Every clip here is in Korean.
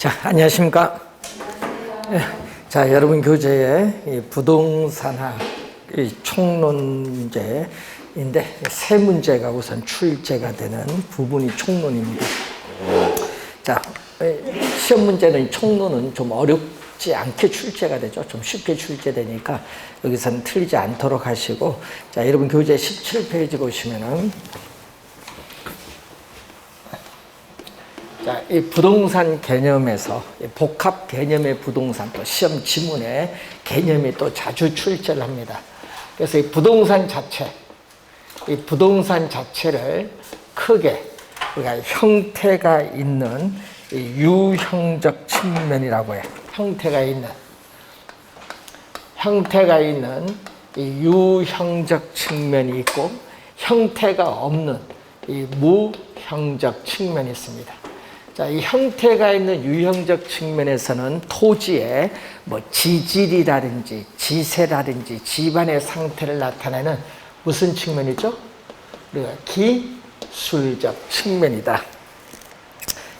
자, 안녕하십니까? 자, 여러분 교재에 이 부동산학 이 총론제인데 세 문제가 우선 출제가 되는 부분이 총론입니다. 자, 시험 문제는 총론은 좀 어렵지 않게 출제가 되죠. 좀 쉽게 출제되니까 여기서는 틀리지 않도록 하시고, 자, 여러분 교재 17페이지 보시면은 자, 이 부동산 개념에서 복합 개념의 부동산, 또 시험 지문에 개념이 또 자주 출제를 합니다. 그래서 이 부동산 자체를 크게 우리가 형태가 있는 이 유형적 측면이라고 해요. 형태가 있는 이 유형적 측면이 있고, 형태가 없는 이 무형적 측면이 있습니다. 자, 이 형태가 있는 유형적 측면에서는 토지의 지질이라든지 지세라든지 집안의 상태를 나타내는 무슨 측면이죠? 우리가 기술적 측면이다.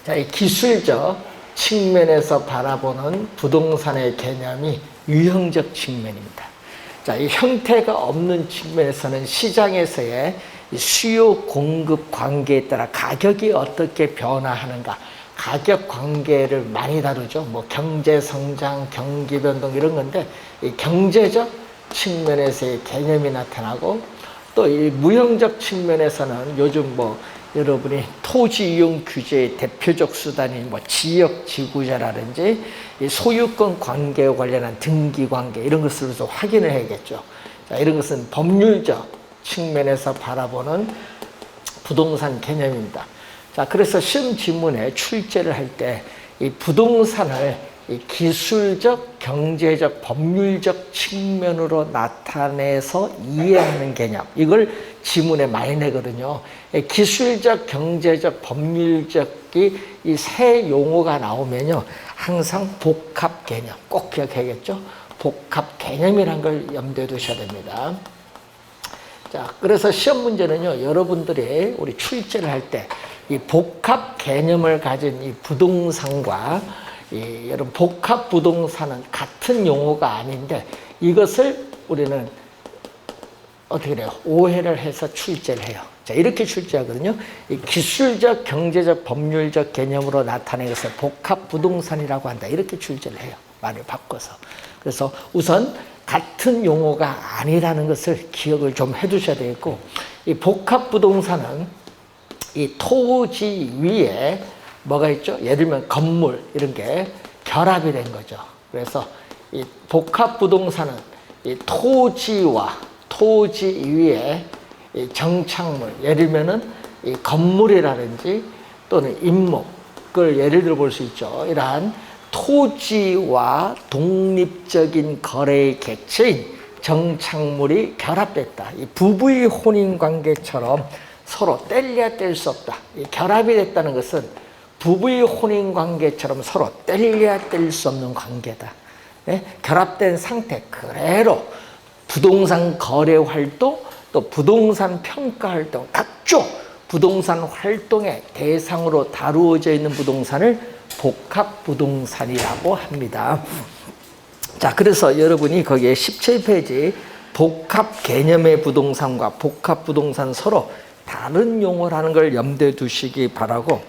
자, 이 기술적 측면에서 바라보는 부동산의 개념이 유형적 측면입니다. 자, 이 형태가 없는 측면에서는 시장에서의 수요 공급 관계에 따라 가격이 어떻게 변화하는가, 가격 관계를 많이 다루죠. 경제 성장, 경기 변동 이런 건데, 이 경제적 측면에서의 개념이 나타나고, 또 이 무형적 측면에서는 요즘 여러분이 토지 이용 규제의 대표적 수단인 지역 지구자라든지 이 소유권 관계와 관련한 등기 관계 이런 것을 좀 확인을 해야겠죠. 자, 이런 것은 법률적 측면에서 바라보는 부동산 개념입니다. 자, 그래서 시험 지문에 출제를 할 때 이 부동산을 이 기술적, 경제적, 법률적 측면으로 나타내서 이해하는 개념, 이걸 지문에 많이 내거든요. 기술적, 경제적, 법률적이 이 세 용어가 나오면요, 항상 복합 개념 꼭 기억해야겠죠. 복합 개념이라는 걸 염두에 두셔야 됩니다. 자, 그래서 시험 문제는요, 여러분들이 우리 출제를 할 때 이 복합 개념을 가진 이 부동산과 여러분 복합 부동산은 같은 용어가 아닌데, 이것을 우리는 어떻게 돼요? 오해를 해서 출제를 해요. 자, 이렇게 출제하거든요. 이 기술적, 경제적, 법률적 개념으로 나타내는 것을 복합 부동산이라고 한다. 이렇게 출제를 해요. 말을 바꿔서. 그래서 우선 같은 용어가 아니라는 것을 기억을 좀 해두셔야 되겠고, 이 복합 부동산은 이 토지 위에 뭐가 있죠? 예를 들면 건물 이런 게 결합이 된 거죠. 그래서 이 복합 부동산은 이 토지와 토지 위에 이 정착물, 예를 들면은 이 건물이라든지 또는 임목을 예를 들어 볼 수 있죠. 이러한 토지와 독립적인 거래의 객체인 정착물이 결합됐다. 이 부부의 혼인 관계처럼 서로 뗄래야 뗄 수 없다. 이 결합이 됐다는 것은 부부의 혼인 관계처럼 서로 뗄래야 뗄 수 없는 관계다. 네? 결합된 상태 그대로 부동산 거래 활동, 또 부동산 평가 활동, 각종 부동산 활동의 대상으로 다루어져 있는 부동산을 복합 부동산이라고 합니다. 자, 그래서 여러분이 거기에 17페이지 복합 개념의 부동산과 복합 부동산 서로 다른 용어라는 걸 염두에 두시기 바라고,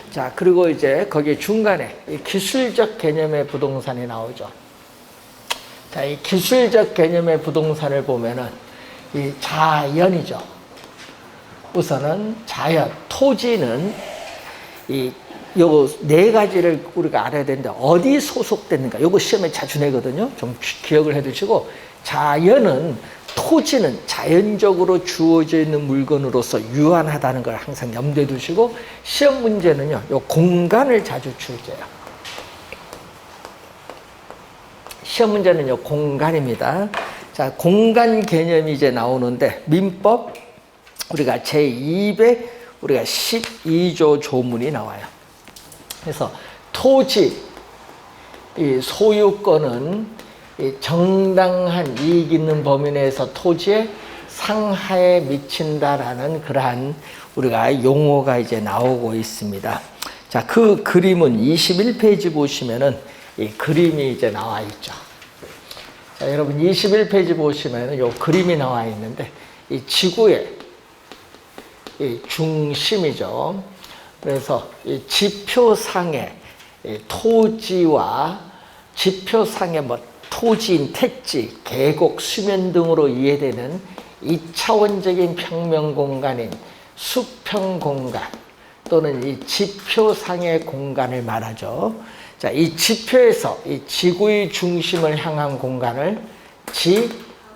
자, 그리고 이제 거기 중간에 이 기술적 개념의 부동산이 나오죠. 자, 이 기술적 개념의 부동산을 보면은 이 자연이죠. 우선은 자연, 토지는 요거 네 가지를 우리가 알아야 되는데, 어디 소속됐는가? 요거 시험에 자주 내거든요. 좀 기억을 해 두시고, 자연은, 토지는 자연적으로 주어져 있는 물건으로서 유한하다는 걸 항상 염두에 두시고, 시험 문제는요, 요 공간을 자주 출제해요. 시험 문제는 요 공간입니다. 자, 공간 개념이 이제 나오는데, 민법 우리가 제200 우리가 12조 조문이 나와요. 그래서 토지 이 소유권은 이 정당한 이익 있는 범위 내에서 토지에 상하에 미친다라는 그러한 우리가 용어가 이제 나오고 있습니다. 자, 자, 그 그림은 21페이지 보시면은 이 그림이 이제 나와 있죠. 자, 여러분 21페이지 보시면은 요 그림이 나와 있는데 이 지구의 이 중심이죠. 그래서 이 지표상의 이 토지와 지표상의 뭐 토지인 택지, 계곡, 수면 등으로 이해되는 2차원적인 평면 공간인 수평 공간 또는 이 지표상의 공간을 말하죠. 자, 이 지표에서 이 지구의 중심을 향한 공간을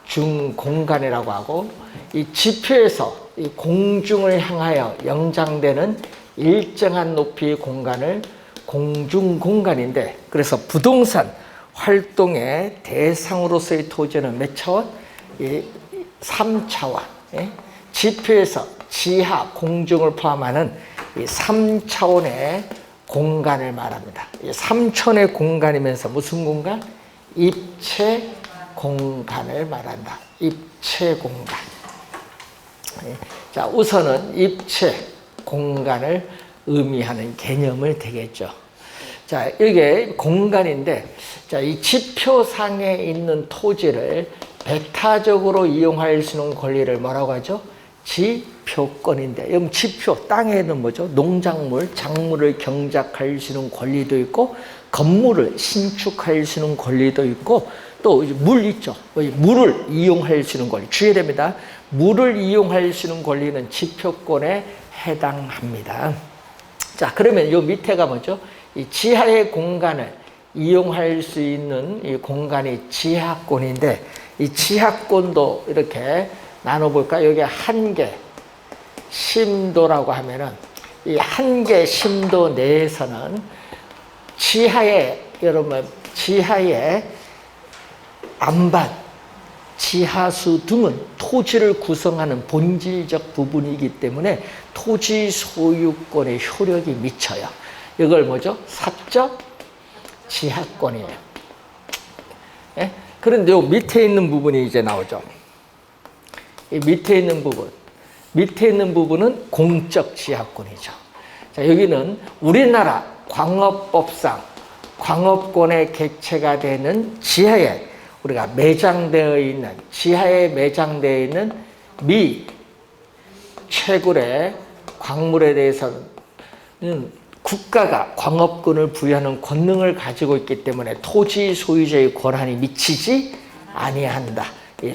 지중공간이라고 하고, 이 지표에서 이 공중을 향하여 영장되는 일정한 높이의 공간을 공중공간인데, 그래서 부동산 활동의 대상으로서의 토지는 몇 차원? 3차원. 지표에서 지하, 공중을 포함하는 이 3차원의 공간을 말합니다. 이 3차원의 공간이면서 무슨 공간? 입체 공간을 말한다. 입체 공간. 자, 우선은 입체 공간을 의미하는 개념을 되겠죠. 자, 이게 공간인데, 자, 이 지표상에 있는 토지를 배타적으로 이용할 수 있는 권리를 뭐라고 하죠? 지표권인데, 여러분 지표, 땅에는 뭐죠? 농작물, 작물을 경작할 수 있는 권리도 있고, 건물을 신축할 수 있는 권리도 있고, 또 물 있죠. 물을 이용할 수 있는 권리. 주의해야 됩니다. 물을 이용할 수 있는 권리는 지표권에 해당합니다. 자, 그러면 요 밑에가 뭐죠? 이 지하의 공간을 이용할 수 있는 이 공간이 지하권인데, 이 지하권도 이렇게 나눠볼까? 여기 한계 심도라고 하면은, 이 한계 심도 내에서는 지하에, 여러분, 지하에 안반, 지하수 등은 토지를 구성하는 본질적 부분이기 때문에 토지 소유권의 효력이 미쳐요. 이걸 뭐죠? 사적 지하권이에요. 예? 그런데 요 밑에 있는 부분이 이제 나오죠. 이 밑에 있는 부분은 공적 지하권이죠. 자, 여기는 우리나라 광업법상 광업권의 객체가 되는 지하에 우리가 매장되어 있는, 지하에 매장되어 있는 미 채굴의 광물에 대해서는 국가가 광업권을 부여하는 권능을 가지고 있기 때문에 토지 소유자의 권한이 미치지 아니한다.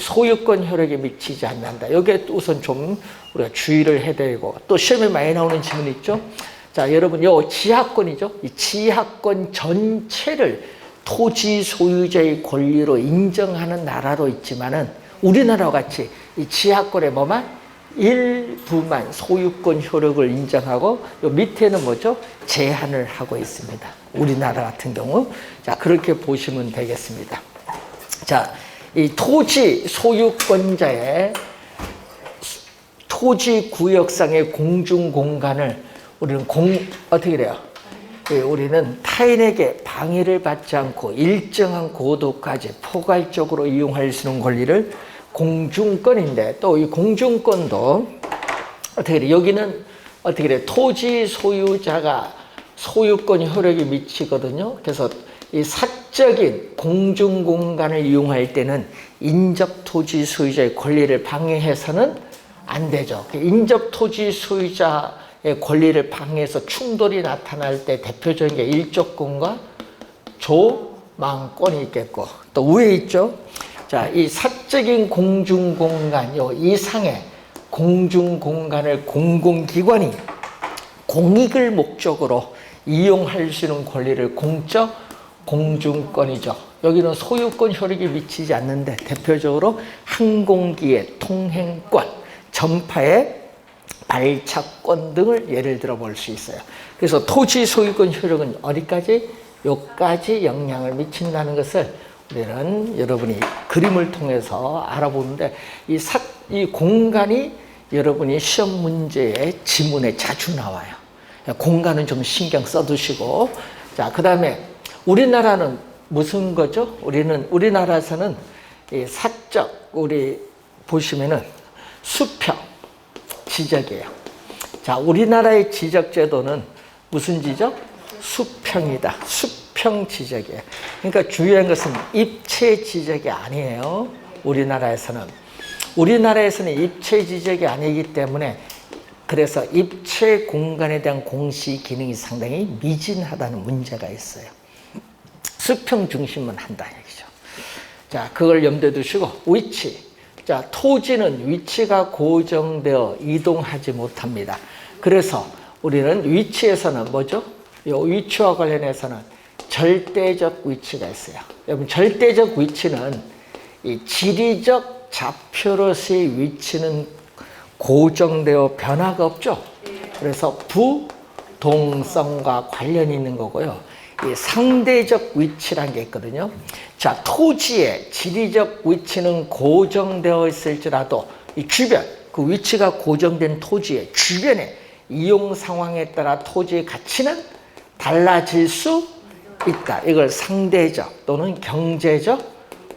소유권 효력에 미치지 않는다. 여기에 우선 좀 우리가 주의를 해야 되고, 또 시험에 많이 나오는 질문이 있죠. 자, 여러분, 요 지하권이죠. 이 지하권 전체를 토지 소유자의 권리로 인정하는 나라도 있지만은, 우리나라와 같이 이 지하권에 뭐만? 일부만 소유권 효력을 인정하고, 요 밑에는 뭐죠? 제한을 하고 있습니다. 우리나라 같은 경우. 자, 그렇게 보시면 되겠습니다. 자, 이 토지 소유권자의 토지 구역상의 공중 공간을 우리는 어떻게 돼요? 우리는 타인에게 방해를 받지 않고 일정한 고도까지 포괄적으로 이용할 수 있는 권리를 공중권인데, 또 이 공중권도 어떻게 돼? 여기는 어떻게 돼? 토지 소유자가 소유권 효력이 미치거든요. 그래서 이 사적인 공중공간을 이용할 때는 인접 토지 소유자의 권리를 방해해서는 안 되죠. 인접 토지 소유자의 권리를 방해해서 충돌이 나타날 때 대표적인 게 일조권과 조망권이 있겠고, 또 위에 있죠. 자, 이 사적인 공중공간, 요 이상의 공중공간을 공공기관이 공익을 목적으로 이용할 수 있는 권리를 공적 공중권이죠. 여기는 소유권 효력이 미치지 않는데, 대표적으로 항공기의 통행권, 전파의 발착권 등을 예를 들어 볼 수 있어요. 그래서 토지 소유권 효력은 어디까지? 여기까지 영향을 미친다는 것을 우리는 여러분이 그림을 통해서 알아보는데, 이 공간이 여러분이 시험 문제의 지문에 자주 나와요. 공간은 좀 신경 써두시고. 자, 그 다음에 우리나라는 무슨 거죠? 우리나라에서는 이 사적, 우리 보시면은 수평 지적이에요. 자, 우리나라의 지적 제도는 무슨 지적? 수평이다. 수평 지적이에요. 그러니까 중요한 것은 입체 지적이 아니에요. 우리나라에서는 입체 지적이 아니기 때문에 그래서 입체 공간에 대한 공시 기능이 상당히 미진하다는 문제가 있어요. 수평 중심은 한다 얘기죠. 자, 그걸 염두에 두시고 위치. 자, 토지는 위치가 고정되어 이동하지 못합니다. 그래서 우리는 위치에서는 뭐죠? 이 위치와 관련해서는 절대적 위치가 있어요. 여러분, 절대적 위치는 이 지리적 좌표로서의 위치는 고정되어 변화가 없죠. 그래서 부동성과 관련이 있는 거고요. 이 상대적 위치란 게 있거든요. 자, 토지의 지리적 위치는 고정되어 있을지라도 이 주변, 그 위치가 고정된 토지의 주변에 이용 상황에 따라 토지의 가치는 달라질 수 있다. 이걸 상대적 또는 경제적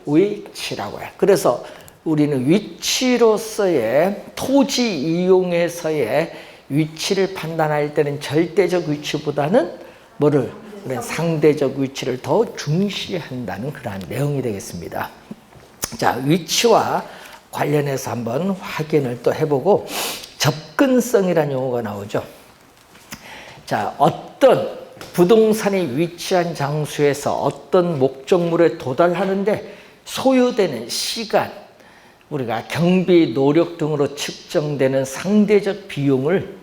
위치라고 해요. 그래서 우리는 위치로서의 토지 이용에서의 위치를 판단할 때는 절대적 위치보다는 뭐를? 상대적 위치를 더 중시한다는 그러한 내용이 되겠습니다. 자, 위치와 관련해서 한번 확인을 또 해보고 접근성이라는 용어가 나오죠. 자, 어떤 부동산이 위치한 장소에서 어떤 목적물에 도달하는데 소요되는 시간, 우리가 경비, 노력 등으로 측정되는 상대적 비용을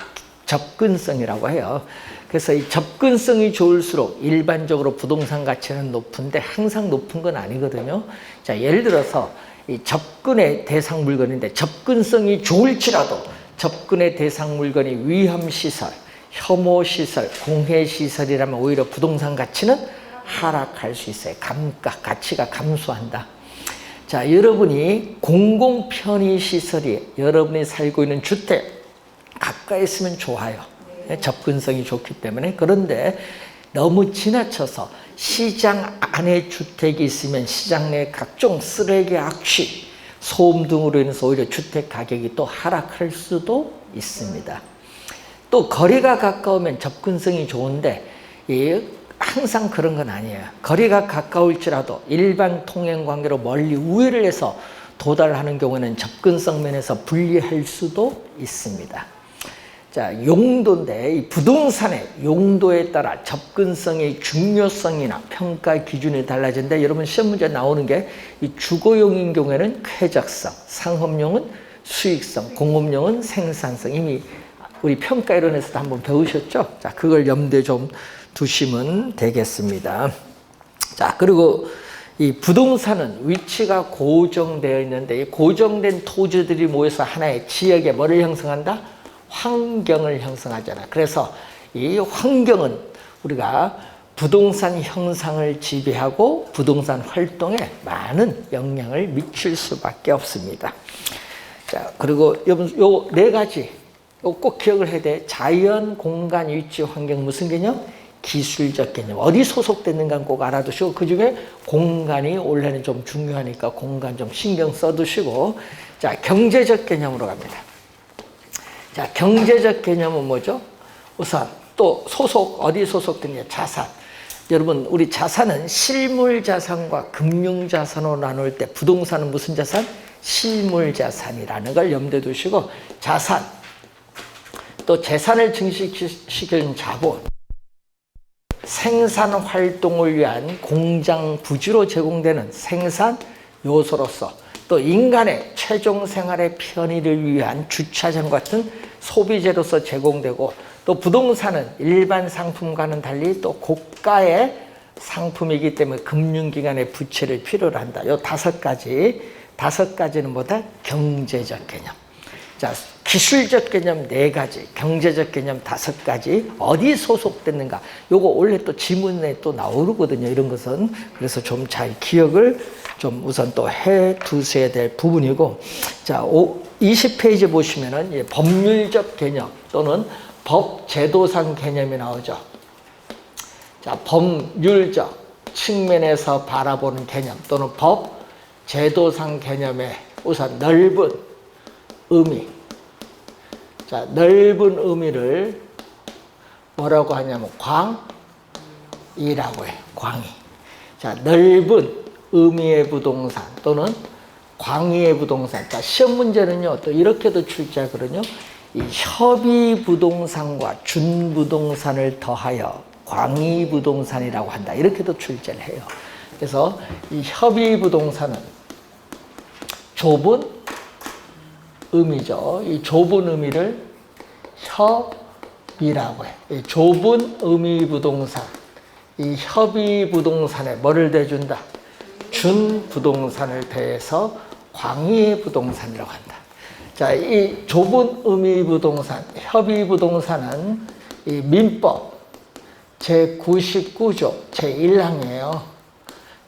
접근성이라고 해요. 그래서 이 접근성이 좋을수록 일반적으로 부동산 가치는 높은데 항상 높은 건 아니거든요. 자, 예를 들어서 이 접근의 대상 물건인데 접근성이 좋을지라도 접근의 대상 물건이 위험시설, 혐오시설, 공해시설이라면 오히려 부동산 가치는 하락할 수 있어요. 가치가 감소한다. 자, 여러분이 공공편의시설이 여러분이 살고 있는 주택 가까이 있으면 좋아요. 접근성이 좋기 때문에. 그런데 너무 지나쳐서 시장 안에 주택이 있으면 시장 내 각종 쓰레기 악취, 소음 등으로 인해서 오히려 주택 가격이 또 하락할 수도 있습니다. 또 거리가 가까우면 접근성이 좋은데 항상 그런 건 아니에요. 거리가 가까울지라도 일반 통행 관계로 멀리 우회를 해서 도달하는 경우에는 접근성 면에서 불리할 수도 있습니다. 자, 용도인데 이 부동산의 용도에 따라 접근성의 중요성이나 평가 기준이 달라진데 여러분 시험 문제 나오는 게 이 주거용인 경우에는 쾌적성, 상업용은 수익성, 공업용은 생산성. 이미 우리 평가 이론에서도 한번 배우셨죠? 자, 그걸 염두에 좀 두시면 되겠습니다. 자, 그리고 이 부동산은 위치가 고정되어 있는데 이 고정된 토지들이 모여서 하나의 지역에 뭐를 형성한다? 환경을 형성하잖아. 그래서 이 환경은 우리가 부동산 형상을 지배하고 부동산 활동에 많은 영향을 미칠 수밖에 없습니다. 자, 그리고 여러분 요 네 가지 꼭 기억을 해야 돼. 자연, 공간, 위치, 환경 무슨 개념? 기술적 개념. 어디 소속됐는가 꼭 알아두시고 그중에 공간이 원래는 좀 중요하니까 공간 좀 신경 써두시고 자, 경제적 개념으로 갑니다. 자, 경제적 개념은 뭐죠? 우선 또 어디 소속됐냐? 자산. 여러분, 우리 자산은 실물 자산과 금융 자산으로 나눌 때 부동산은 무슨 자산? 실물 자산이라는 걸 염두에 두시고 자산, 또 재산을 증식시키는 자본, 생산 활동을 위한 공장 부지로 제공되는 생산 요소로서 또 인간의 최종 생활의 편의를 위한 주차장 같은 소비재로서 제공되고 또 부동산은 일반 상품과는 달리 또 고가의 상품이기 때문에 금융기관의 부채를 필요로 한다. 이 다섯 가지는 뭐다? 경제적 개념. 자, 기술적 개념 4가지, 경제적 개념 5가지, 어디 소속됐는가. 요거 원래 또 지문에 또 나오거든요. 이런 것은. 그래서 좀 잘 기억을 좀 우선 또 해 두셔야 될 부분이고. 자, 20페이지 보시면은 법률적 개념 또는 법 제도상 개념이 나오죠. 자, 법률적 측면에서 바라보는 개념 또는 법 제도상 개념의 우선 넓은 의미. 자, 넓은 의미를 뭐라고 하냐면 광이라고 해요. 광이. 자, 넓은 의미의 부동산 또는 광의의 부동산. 자, 시험 문제는요, 또 이렇게도 출제하거든요. 이 협의 부동산과 준 부동산을 더하여 광의 부동산이라고 한다. 이렇게도 출제를 해요. 그래서 이 협의 부동산은 좁은 의미죠. 이 좁은 의미를 협의라고 해요. 이 좁은 의미 부동산. 이 협의 부동산에 뭐를 대준다? 준 부동산을 대해서 광의 부동산이라고 한다. 자, 이 좁은 의미 부동산, 협의 부동산은 이 민법 제99조 제1항이에요.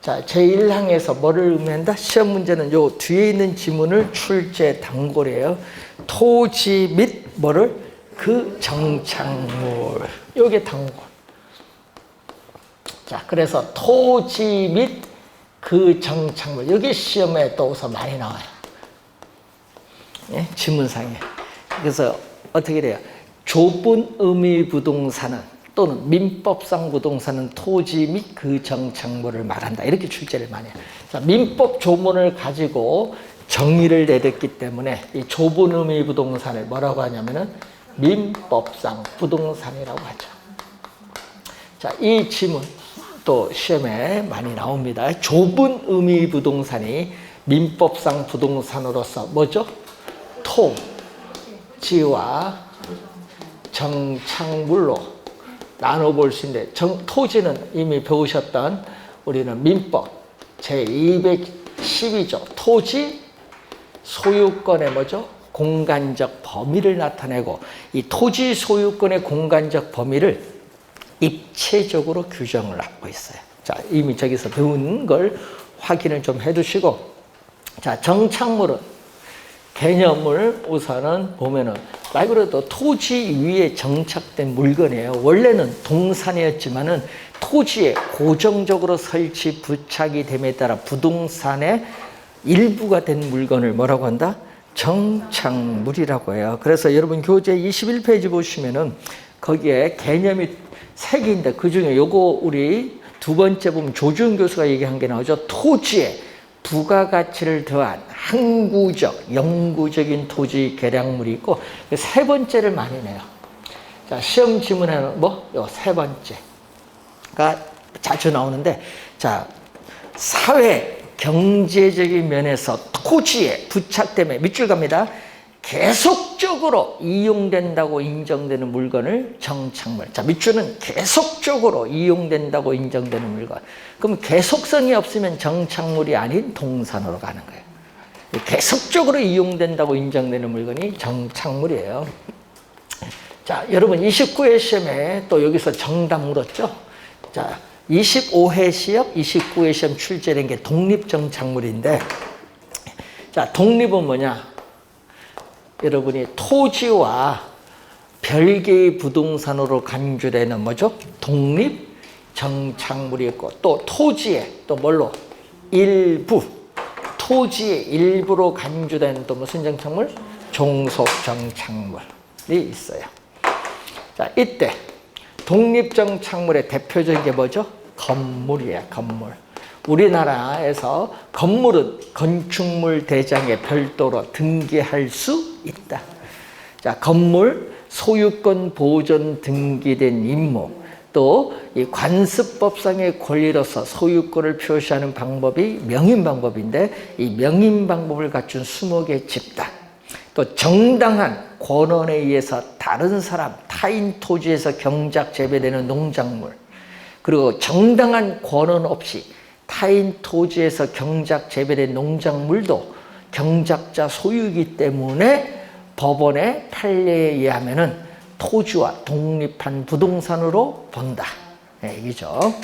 자, 제1항에서 뭐를 의미한다? 시험 문제는 요 뒤에 있는 지문을 출제 단골이에요. 토지 및 뭐를? 그 정착물. 요게 단골. 자, 그래서 토지 및 그 정착물. 여기 시험에 또 우선 많이 나와요. 예? 지문상에. 그래서 어떻게 돼요? 좁은 의미 부동산은 또는 민법상 부동산은 토지 및 그 정착물을 말한다. 이렇게 출제를 많이 해요. 자, 민법 조문을 가지고 정의를 내렸기 때문에 이 좁은 의미 부동산을 뭐라고 하냐면은 민법상 부동산이라고 하죠. 자, 이 지문 또 시험에 많이 나옵니다. 좁은 의미 부동산이 민법상 부동산으로서 뭐죠? 토지와 정착물로 나눠볼 수 있는데, 토지는 이미 배우셨던 우리는 민법 제212조 토지 소유권의 뭐죠? 공간적 범위를 나타내고, 이 토지 소유권의 공간적 범위를 입체적으로 규정을 하고 있어요. 자, 이미 저기서 배운 걸 확인을 좀 해두시고, 자, 정착물은 개념을 우선은 보면은 말 그대로 토지 위에 정착된 물건이에요. 원래는 동산이었지만은 토지에 고정적으로 설치 부착이 됨에 따라 부동산의 일부가 된 물건을 뭐라고 한다? 정착물이라고 해요. 그래서 여러분 교재 21페이지 보시면은 거기에 개념이 3개인데 그 중에 요거 우리 두 번째 보면 조준 교수가 얘기한 게 나오죠. 토지에 부가가치를 더한 항구적, 영구적인 토지 계량물이 있고, 세 번째를 많이 내요. 자, 시험 지문에는 뭐? 요 세 번째가 자주 나오는데, 자, 사회, 경제적인 면에서 토지에 부착됨에 밑줄 갑니다. 계속적으로 이용된다고 인정되는 물건을 정착물. 자, 밑줄은 계속적으로 이용된다고 인정되는 물건. 그럼 계속성이 없으면 정착물이 아닌 동산으로 가는 거예요. 계속적으로 이용된다고 인정되는 물건이 정착물이에요. 자, 여러분 29회 시험에 또 여기서 정답 물었죠? 자, 25회 시험, 29회 시험 출제된 게 독립정착물인데, 자, 독립은 뭐냐? 여러분이 토지와 별개의 부동산으로 간주되는 뭐죠? 독립정착물이 있고, 또 토지에 또 뭘로? 일부. 토지의 일부로 간주된 또 무슨 정착물? 종속정착물이 있어요. 자, 이때 독립정착물의 대표적인 게 뭐죠? 건물이에요, 건물. 우리나라에서 건물은 건축물 대장에 별도로 등기할 수 있다. 자, 건물 소유권 보존 등기된 임무, 또 이 관습법상의 권리로서 소유권을 표시하는 방법이 명인 방법인데, 이 명인 방법을 갖춘 20개 집단, 또 정당한 권한에 의해서 다른 사람, 타인 토지에서 경작 재배되는 농작물, 그리고 정당한 권한 없이 타인 토지에서 경작 재배된 농작물도 경작자 소유이기 때문에 법원의 판례에 의하면은 토지와 독립한 부동산으로 본다. 네, 이죠.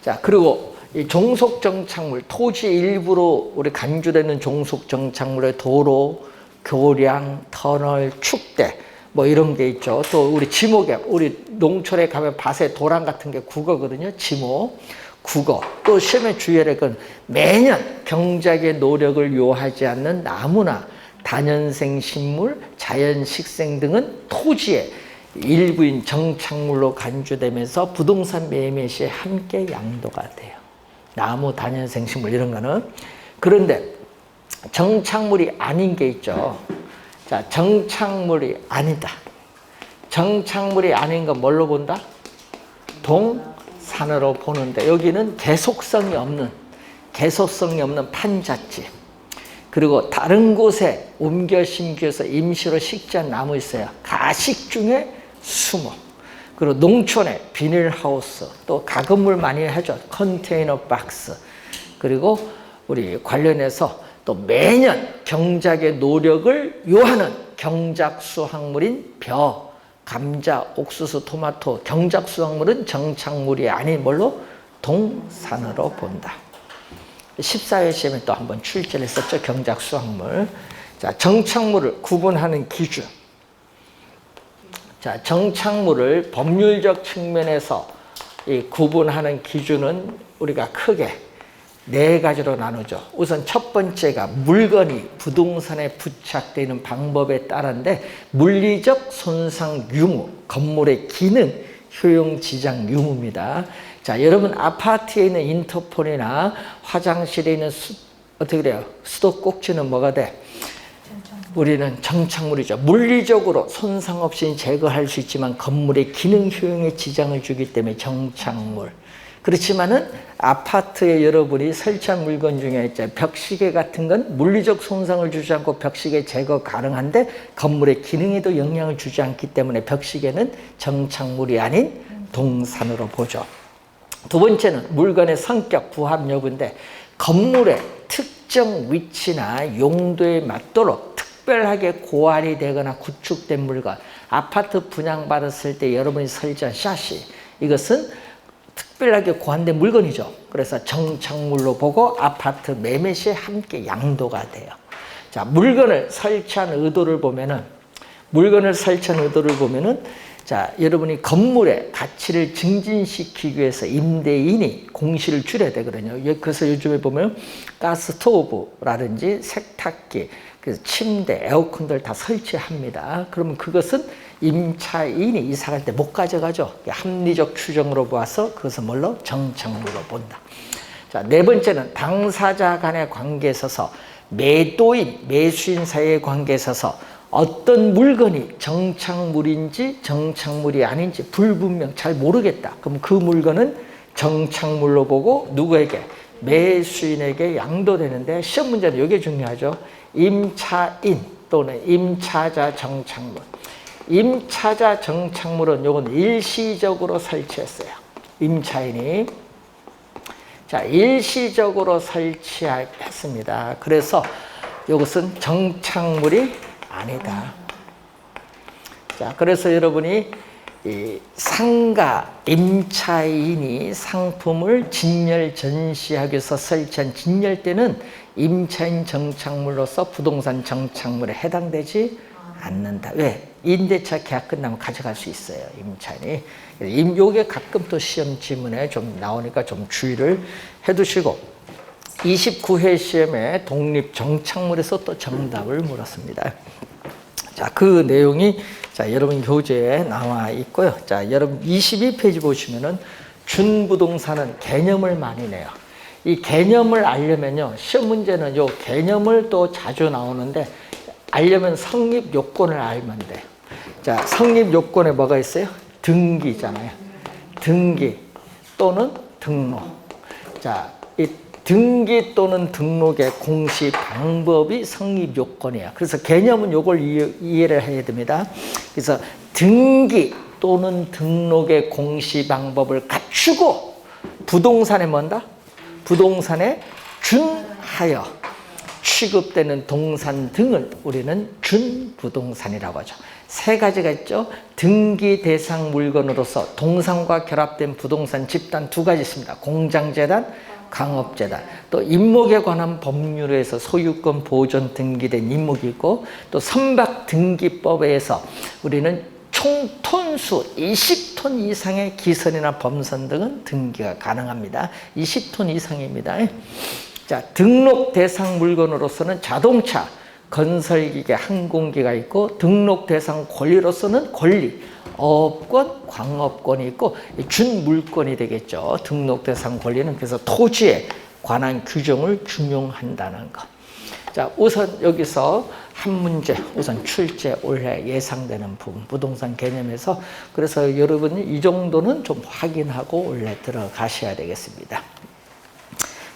자, 그리고 이 종속정착물, 토지 일부로 우리 간주되는 종속정착물의 도로, 교량, 터널, 축대, 뭐 이런 게 있죠. 또 우리 지목에, 우리 농촌에 가면 밭에 도랑 같은 게 국어거든요. 지목, 국어. 또 시험에 주의할 건 매년 경작의 노력을 요하지 않는 나무나 다년생 식물, 자연식생 등은 토지에 일부인 정착물로 간주되면서 부동산 매매 시에 함께 양도가 돼요. 나무, 다년생식물 이런 거는. 그런데 정착물이 아닌 게 있죠. 자, 정착물이 아니다. 정착물이 아닌 건 뭘로 본다? 동산으로 보는데 여기는 계속성이 없는 판잣집, 그리고 다른 곳에 옮겨 심기해서 임시로 식재한 나무 있어요. 가식 중에 수목, 그리고 농촌에 비닐하우스, 또 가건물 많이 하죠. 컨테이너 박스, 그리고 우리 관련해서 또 매년 경작의 노력을 요하는 경작 수확물인 벼, 감자, 옥수수, 토마토, 경작 수확물은 정착물이 아닌 뭘로? 동산으로 본다. 14회 시험에 또 한번 출제를 했었죠. 경작 수확물. 자, 정착물을 구분하는 기준. 자, 정착물을 법률적 측면에서 이 구분하는 기준은 우리가 크게 네 가지로 나누죠. 우선 첫 번째가 물건이 부동산에 부착되는 방법에 따른데 물리적 손상 유무, 건물의 기능, 효용 지장 유무입니다. 자, 여러분 아파트에 있는 인터폰이나 화장실에 있는 어떻게 돼요? 수도꼭지는 뭐가 돼? 우리는 정착물이죠. 물리적으로 손상 없이 제거할 수 있지만 건물의 기능 효용에 지장을 주기 때문에 정착물. 그렇지만은 아파트에 여러분이 설치한 물건 중에 있죠. 벽시계 같은 건 물리적 손상을 주지 않고 벽시계 제거 가능한데 건물의 기능에도 영향을 주지 않기 때문에 벽시계는 정착물이 아닌 동산으로 보죠. 두 번째는 물건의 성격 부합 여부인데 건물의 특정 위치나 용도에 맞도록 특별하게 고안이 되거나 구축된 물건, 아파트 분양받았을 때 여러분이 설치한 샤시, 이것은 특별하게 고안된 물건이죠. 그래서 정착물로 보고 아파트 매매 시에 함께 양도가 돼요. 자, 물건을 설치한 의도를 보면은 자, 여러분이 건물의 가치를 증진시키기 위해서 임대인이 공시를 줄여야 되거든요. 그래서 요즘에 보면 가스스토브라든지 세탁기, 그래서 침대, 에어컨들 다 설치합니다. 그러면 그것은 임차인이 이사 갈 때 못 가져가죠. 합리적 추정으로 보아서 그것은 뭘로? 정착물로 본다. 자, 네 번째는 당사자 간의 관계에 있어서 매도인, 매수인 사이의 관계에 있어서 어떤 물건이 정착물인지 정착물이 아닌지 불분명, 잘 모르겠다. 그럼 그 물건은 정착물로 보고 누구에게? 매수인에게 양도되는데 시험 문제는 이게 중요하죠. 임차인 또는 임차자 정착물. 임차자 정착물은 요건 일시적으로 설치했어요. 임차인이. 자, 일시적으로 설치했습니다. 그래서 이것은 정착물이 아니다. 자, 그래서 여러분이 이 상가, 임차인이 상품을 진열 전시하기 위해서 설치한 진열대는 임차인 정착물로서 부동산 정착물에 해당되지 않는다. 왜? 임대차 계약 끝나면 가져갈 수 있어요, 임차인이. 요게 가끔 또 시험 지문에 좀 나오니까 좀 주의를 해두시고, 29회 시험에 독립 정착물에서 또 정답을 물었습니다. 자, 그 내용이 자, 여러분 교재에 나와 있고요. 자, 여러분 22페이지 보시면은 준부동산은 개념을 많이 내요. 이 개념을 알려면요, 시험 문제는 요 개념을 또 자주 나오는데 알려면 성립 요건을 알면 돼요. 자, 성립 요건에 뭐가 있어요? 등기잖아요. 등기 또는 등록. 자, 이 등기 또는 등록의 공시 방법이 성립 요건이에요. 그래서 개념은 요걸 이해를 해야 됩니다. 그래서 등기 또는 등록의 공시 방법을 갖추고 부동산에 뭔다? 부동산에 준하여 취급되는 동산 등을 우리는 준부동산이라고 하죠. 세 가지가 있죠. 등기 대상 물건으로서 동산과 결합된 부동산 집단 두 가지 있습니다. 공장재단, 강업재단. 또 임목에 관한 법률에 의해서 소유권 보존 등기된 임목이 있고, 또 선박등기법에 의해서 우리는 총 톤수 20톤 이상의 기선이나 범선 등은 등기가 가능합니다. 20톤 이상입니다. 자, 등록 대상 물건으로서는 자동차, 건설기계, 항공기가 있고, 등록 대상 권리로서는 권리, 업권, 광업권이 있고 준물권이 되겠죠. 등록 대상 권리는. 그래서 토지에 관한 규정을 준용한다는 것. 자, 우선 여기서 한 문제, 우선 출제 올해 예상되는 부분, 부동산 개념에서. 그래서 여러분이 이 정도는 좀 확인하고 올해 들어가셔야 되겠습니다.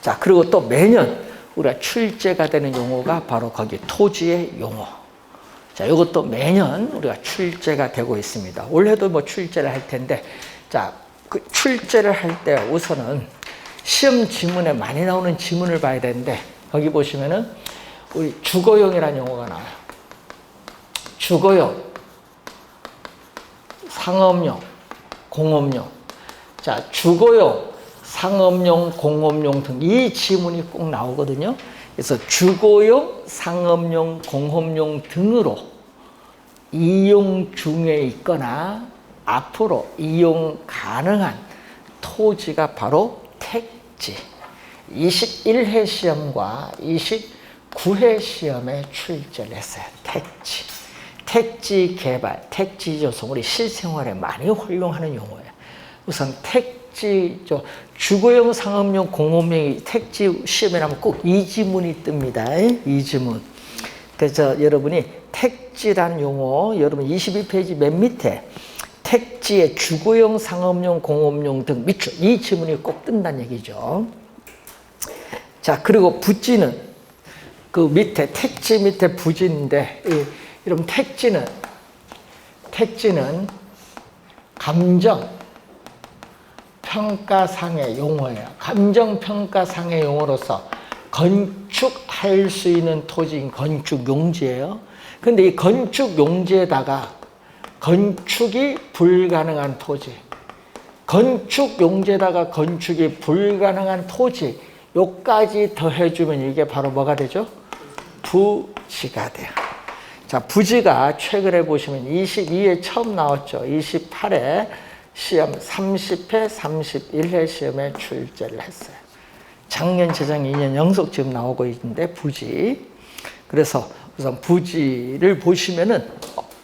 자, 그리고 또 매년 우리가 출제가 되는 용어가 바로 거기 토지의 용어. 자, 이것도 매년 우리가 출제가 되고 있습니다. 올해도 뭐 출제를 할 텐데, 자, 그 출제를 할 때 우선은 시험 지문에 많이 나오는 지문을 봐야 되는데, 거기 보시면은 우리 주거용이라는 용어가 나와요. 주거용, 상업용, 공업용. 자, 주거용, 상업용, 공업용 등 이 지문이 꼭 나오거든요. 그래서 주거용, 상업용, 공업용 등으로 이용 중에 있거나 앞으로 이용 가능한 토지가 바로 택지. 21회 시험과 29회 시험에 출제를 했어요. 택지. 택지 개발, 택지 조성, 우리 실생활에 많이 활용하는 용어예요. 우선 택지, 주거용, 상업용, 공업용 택지 시험에 나면 꼭 이 지문이 뜹니다. 이 지문. 그래서 여러분이 택지란 용어, 여러분 22페이지 맨 밑에 택지의 주거용, 상업용, 공업용 등 밑줄, 이 지문이 꼭 뜬다는 얘기죠. 자, 그리고 부지는 그 밑에, 택지 밑에 부지인데, 여러분 택지는 감정 평가상의 용어예요. 감정 평가상의 용어로서 건축할 수 있는 토지인 건축 용지예요. 근데 이 건축 용지에다가 건축이 불가능한 토지, 건축 용지에다가 건축이 불가능한 토지, 요까지 더해주면 이게 바로 뭐가 되죠? 부지가 돼요. 자, 부지가 최근에 보시면 22회 처음 나왔죠. 28회 시험, 30회, 31회 시험에 출제를 했어요. 작년, 재작 2년 연속 지금 나오고 있는데 부지. 그래서 우선 부지를 보시면은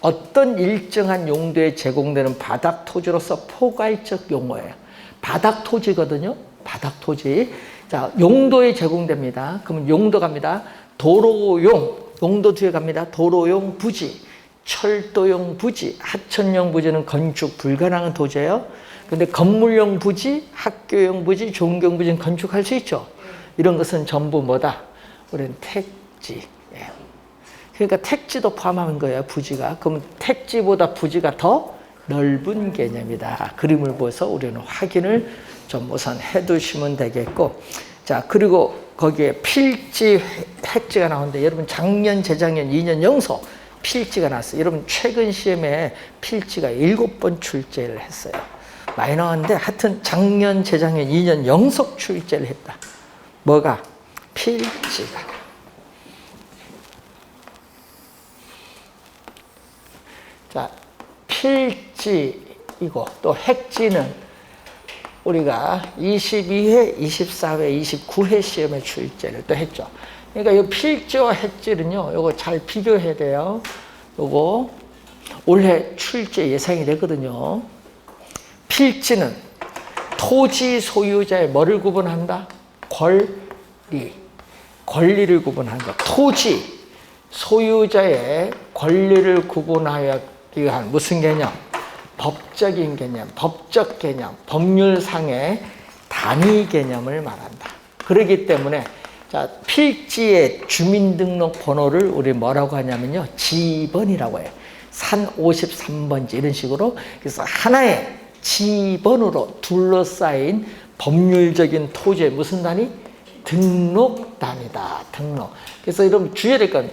어떤 일정한 용도에 제공되는 바닥 토지로서 포괄적 용어예요. 바닥 토지거든요. 바닥 토지. 자, 용도에 제공됩니다. 그러면 용도 갑니다. 도로용, 용도 뒤에 갑니다. 도로용 부지, 철도용 부지, 하천용 부지는 건축 불가능한 토지예요. 근데 건물용 부지, 학교용 부지, 종경 부지는 건축할 수 있죠. 이런 것은 전부 뭐다? 우리는 택지. 그러니까 택지도 포함한 거예요, 부지가. 그럼 택지보다 부지가 더 넓은 개념이다. 그림을 보서 우리는 확인을 좀 우선 해두시면 되겠고. 자, 그리고 거기에 필지, 핵지가 나오는데 여러분 작년, 재작년, 2년 연속 필지가 나왔어요. 여러분 최근 시험에 필지가 7번 출제를 했어요. 많이 나왔는데 하여튼 작년, 재작년, 2년 연속 출제를 했다. 뭐가? 필지가. 자, 필지이고 또 핵지는 우리가 22회, 24회, 29회 시험에 출제를 또 했죠. 그러니까 이 필지와 핵지는요, 요거 잘 비교해야 돼요. 요거 올해 출제 예상이 되거든요. 필지는 토지 소유자의 뭐를 구분한다? 권리를 구분한다. 토지 소유자의 권리를 구분하여 위한 무슨 개념? 법적인 개념, 법적 개념, 법률상의 단위 개념을 말한다. 그렇기 때문에 자, 필지의 주민등록번호를 우리 뭐라고 하냐면요, 지번이라고 해요. 산 53번지 이런 식으로. 그래서 하나의 지번으로 둘러싸인 법률적인 토지의 무슨 단위? 등록단위다. 등록. 그래서 여러분 주의해야 될 건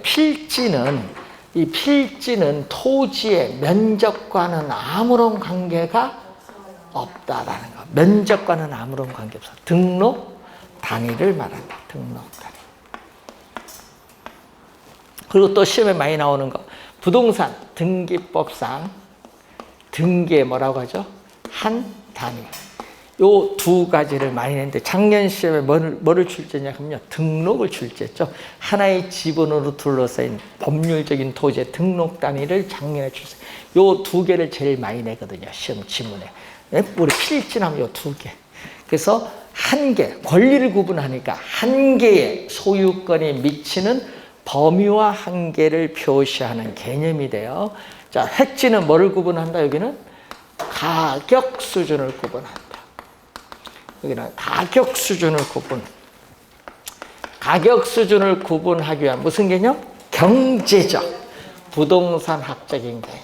이 필지는 토지의 면적과는 아무런 관계가 없다라는 거. 면적과는 아무런 관계 없어. 등록 단위를 말한다. 등록 단위. 그리고 또 시험에 많이 나오는 거. 부동산 등기법상 등기에 뭐라고 하죠? 한 단위. 요 두 가지를 많이 냈는데 작년 시험에 뭐를 출제했냐면요. 등록을 출제했죠. 하나의 지분으로 둘러싸인 법률적인 토지의 등록 단위를 작년에 출제. 요 두 개를 제일 많이 내거든요. 시험 지문에. 우리 필지하면 요 두 개. 그래서 한 개, 권리를 구분하니까 한 개의 소유권이 미치는 범위와 한계를 표시하는 개념이 돼요. 자, 획지는 뭐를 구분한다? 여기는 가격 수준을 구분한다. 여기는 가격 수준을 가격 수준을 구분하기 위한 무슨 개념? 경제적, 부동산학적인 개념.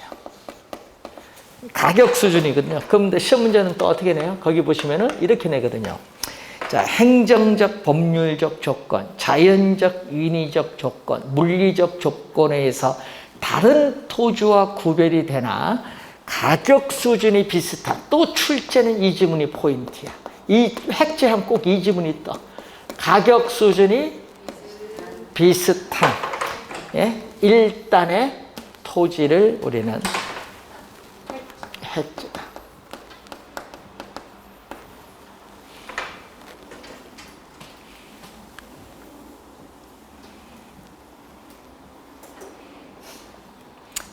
가격 수준이거든요. 그런데 시험 문제는 또 어떻게 내요? 거기 보시면은 이렇게 내거든요. 자, 행정적, 법률적 조건, 자연적, 인위적 조건, 물리적 조건에 의해서 다른 토지와 구별이 되나 가격 수준이 비슷한, 또 출제는 이 지문이 포인트야. 이 획지하면 꼭 이 지문이 떠. 가격 수준이 비슷한 일단의 토지를 우리는 획지다.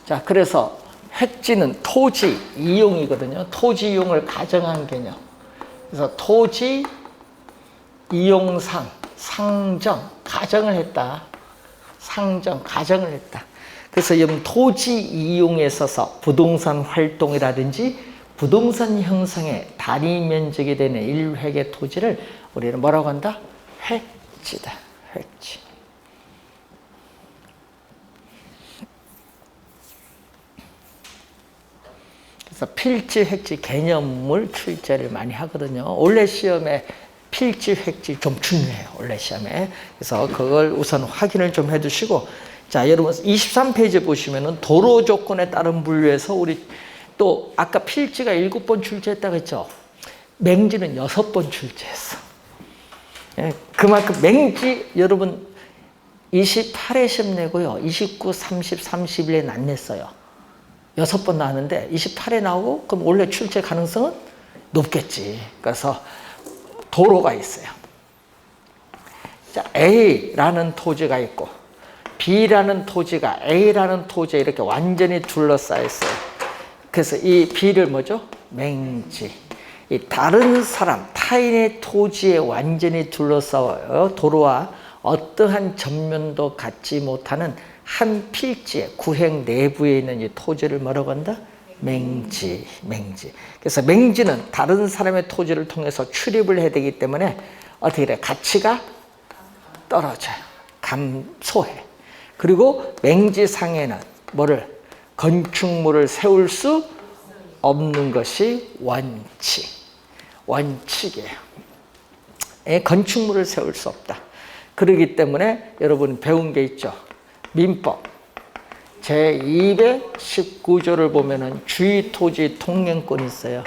자, 그래서 획지는 토지 이용이거든요. 토지 이용을 가정한 개념. 그래서 토지 이용상, 상정, 가정을 했다. 상정, 가정을 했다. 그래서 이 토지 이용에 있어서 부동산 활동이라든지 부동산 형성의 단위 면적이 되는 1획의 토지를 우리는 뭐라고 한다? 획지다. 획지. 그래서 필지, 획지 개념을 출제를 많이 하거든요. 올해 시험에 필지, 획지 좀 중요해요. 올해 시험에. 그래서 그걸 우선 확인을 좀 해두시고, 자, 여러분 23페이지 보시면은 도로 조건에 따른 분류에서 우리 또 아까 필지가 7번 출제했다고 했죠. 맹지는 6번 출제했어. 예, 그만큼 맹지 여러분 28회 시험 내고요. 29, 30, 31에 안 냈어요. 6번 나왔는데 28에 나오고 그럼 원래 출제 가능성은 높겠지. 그래서 도로가 있어요. 자, A라는 토지가 있고 B라는 토지가 A라는 토지에 이렇게 완전히 둘러싸여 있어요. 그래서 이 B를 뭐죠? 맹지. 이 다른 사람, 타인의 토지에 완전히 둘러싸여 도로와 어떠한 전면도 갖지 못하는 한 필지의 구획 내부에 있는 이 토지를 뭐라고 한다? 맹지, 맹지. 그래서 맹지는 다른 사람의 토지를 통해서 출입을 해야 되기 때문에 어떻게 돼? 가치가 떨어져요. 감소해. 그리고 맹지상에는 뭐를? 건축물을 세울 수 없는 것이 원칙. 원칙이에요. 건축물을 세울 수 없다. 그렇기 때문에 여러분 배운 게 있죠. 민법 제219조를 보면은 주의토지 통행권이 있어요.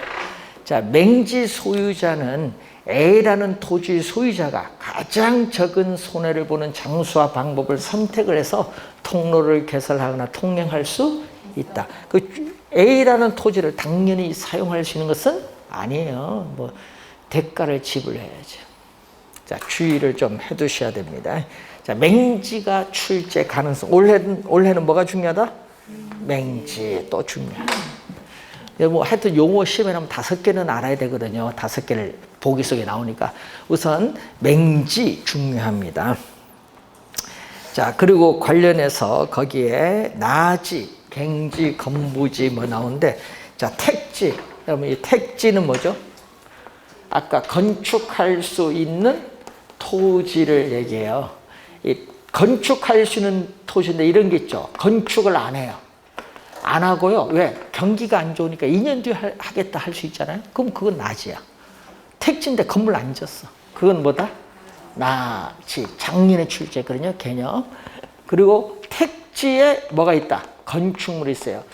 자, 맹지 소유자는 A라는 토지 소유자가 가장 적은 손해를 보는 장소와 방법을 선택을 해서 통로를 개설하거나 통행할 수 있다. 그 A라는 토지를 당연히 사용할 수 있는 것은 아니에요. 뭐 대가를 지불해야죠. 자, 주의를 좀 해두셔야 됩니다. 자, 맹지가 출제 가능성. 올해는 뭐가 중요하다? 맹지 또 중요하다. 뭐 하여튼 용어 시험에 나면 5개는 알아야 되거든요. 5개를 보기 속에 나오니까. 우선 맹지 중요합니다. 자, 그리고 관련해서 거기에 나지, 갱지, 건부지 뭐 나오는데, 자, 택지. 여러분 이 택지는 뭐죠? 아까 건축할 수 있는 토지를 얘기해요. 이 건축할 수 있는 토지인데 이런 게 있죠. 건축을 안 해요. 안 하고요. 왜? 경기가 안 좋으니까 2년 뒤에 하겠다 할 수 있잖아요. 그럼 그건 나지야. 택지인데 건물 안 졌어. 그건 뭐다? 나지. 작년에 출제했거든요. 개념. 그리고 택지에 뭐가 있다? 건축물이 있어요.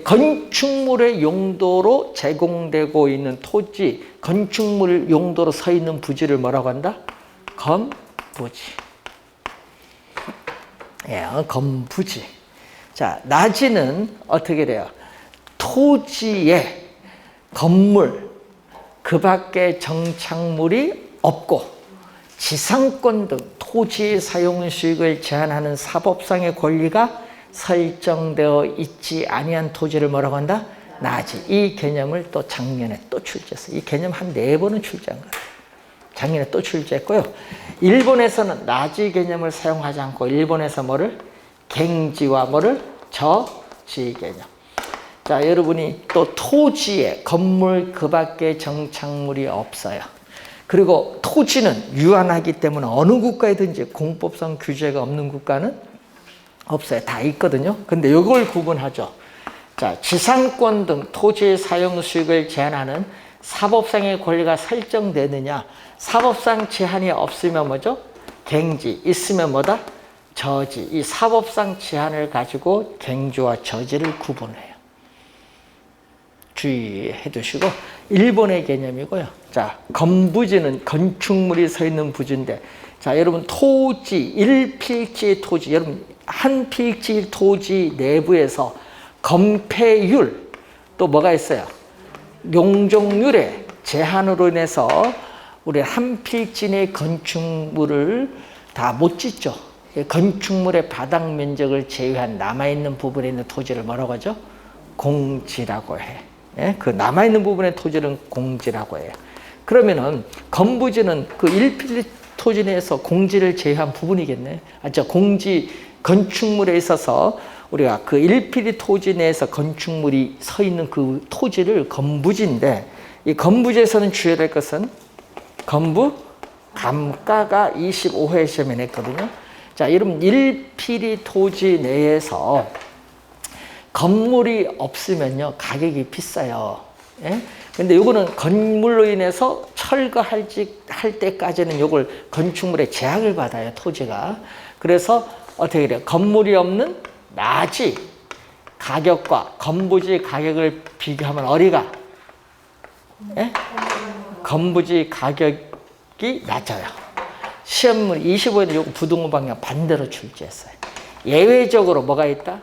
건축물의 용도로 제공되고 있는 토지, 건축물 용도로 서 있는 부지를 뭐라고 한다? 건부지. 예, 건부지. 자, 나지는 어떻게 돼요? 토지에 건물, 그 밖에 정착물이 없고 지상권 등 토지의 사용 수익을 제한하는 사법상의 권리가 설정되어 있지 아니한 토지를 뭐라고 한다? 나지. 이 개념을 또 작년에 또 출제했어요. 이 개념 한 4번은 출제한 거예요. 작년에 또 출제했고요. 일본에서는 나지 개념을 사용하지 않고 일본에서 뭐를? 갱지와 뭐를? 저지 개념. 자, 여러분이 또 토지에 건물 그 밖에 정착물이 없어요. 그리고 토지는 유한하기 때문에 어느 국가에든지 공법상 규제가 없는 국가는 없어요. 다 있거든요. 근데 이걸 구분하죠. 자, 지상권 등 토지의 사용 수익을 제한하는 사법상의 권리가 설정되느냐. 사법상 제한이 없으면 뭐죠? 갱지. 있으면 뭐다? 저지. 이 사법상 제한을 가지고 갱지와 저지를 구분해요. 주의해 두시고 일본의 개념이고요. 자, 건부지는 건축물이 서 있는 부지인데, 자, 여러분 토지, 1필지 토지, 여러분 한 필지 토지 내부에서 건폐율, 또 뭐가 있어요? 용적률의 제한으로 인해서 우리 한 필지 내 건축물을 다 못 짓죠. 건축물의 바닥 면적을 제외한 남아있는 부분에 있는 토지를 뭐라고 하죠? 공지라고 해. 예? 그 남아있는 부분의 토지는 공지라고 해요. 그러면은 건부지는 그 1필지 토지 내에서 공지를 제외한 부분이겠네. 공지 건축물에 있어서 우리가 그 1필지 토지 내에서 건축물이 서 있는 그 토지를 건부지인데, 이 건부지에서는 주의해야 될 것은 건부 감가가 25회 시험에 냈거든요. 자, 여러분 1필지 토지 내에서 건물이 없으면요 가격이 비싸요. 예? 근데 요거는 건물로 인해서 철거할 때까지는 요걸 건축물에 제약을 받아요, 토지가. 그래서 어떻게 돼요? 건물이 없는 나지 가격과 건부지 가격을 비교하면 어디가? 예? 건부지 가격이 낮아요. 시험문 25에는 요거 부동호 방향 반대로 출제했어요. 예외적으로 뭐가 있다?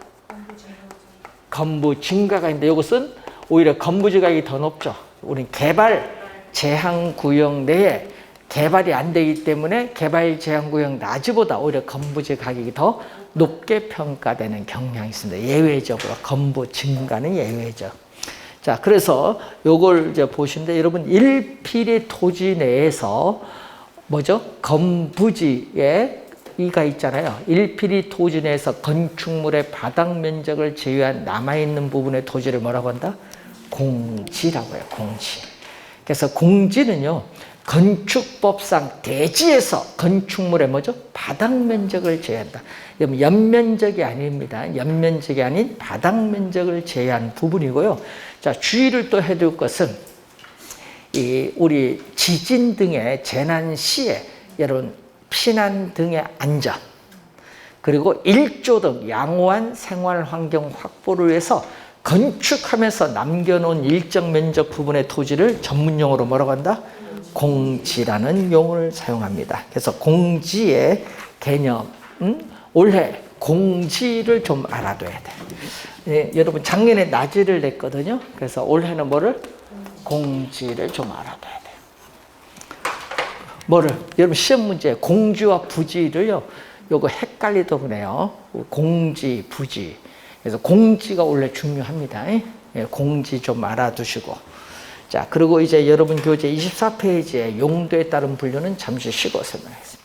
건부 증가가 있는데 이것은 오히려 건부지 가격이 더 높죠. 우리 개발 제한 구역 내에 개발이 안 되기 때문에 개발 제한 구역 나지보다 오히려 건부지 가격이 더 높게 평가되는 경향이 있습니다. 예외적으로 건부 증가는 예외죠. 자, 그래서 요걸 이제 보시는데 여러분 1필의 토지 내에서 뭐죠? 건부지에 이가 있잖아요. 1필지 토지 내에서 건축물의 바닥 면적을 제외한 남아있는 부분의 토지를 뭐라고 한다? 공지라고 해요. 공지. 그래서 공지는요, 건축법상 대지에서 건축물의 뭐죠? 바닥 면적을 제외한다. 연면적이 아닙니다. 연면적이 아닌 바닥 면적을 제외한 부분이고요. 자, 주의를 또 해둘 것은 우리 지진 등의 재난 시에 여러분 피난 등의 안전, 그리고 일조 등 양호한 생활 환경 확보를 위해서 건축하면서 남겨놓은 일정 면적 부분의 토지를 전문용어로 뭐라고 한다? 공지라는 용어를 사용합니다. 그래서 공지의 개념, 올해 공지를 좀 알아둬야 돼. 네, 여러분 작년에 나지를 냈거든요. 그래서 올해는 뭐를? 공지를 좀 알아둬야 돼. 뭐를? 여러분 시험 문제 공지와 부지를요, 요거 헷갈리도 그래요. 공지, 부지. 그래서 공지가 원래 중요합니다. 예, 공지 좀 알아두시고. 자, 그리고 이제 여러분 교재 24페이지에 용도에 따른 분류는 잠시 쉬고 설명하겠습니다.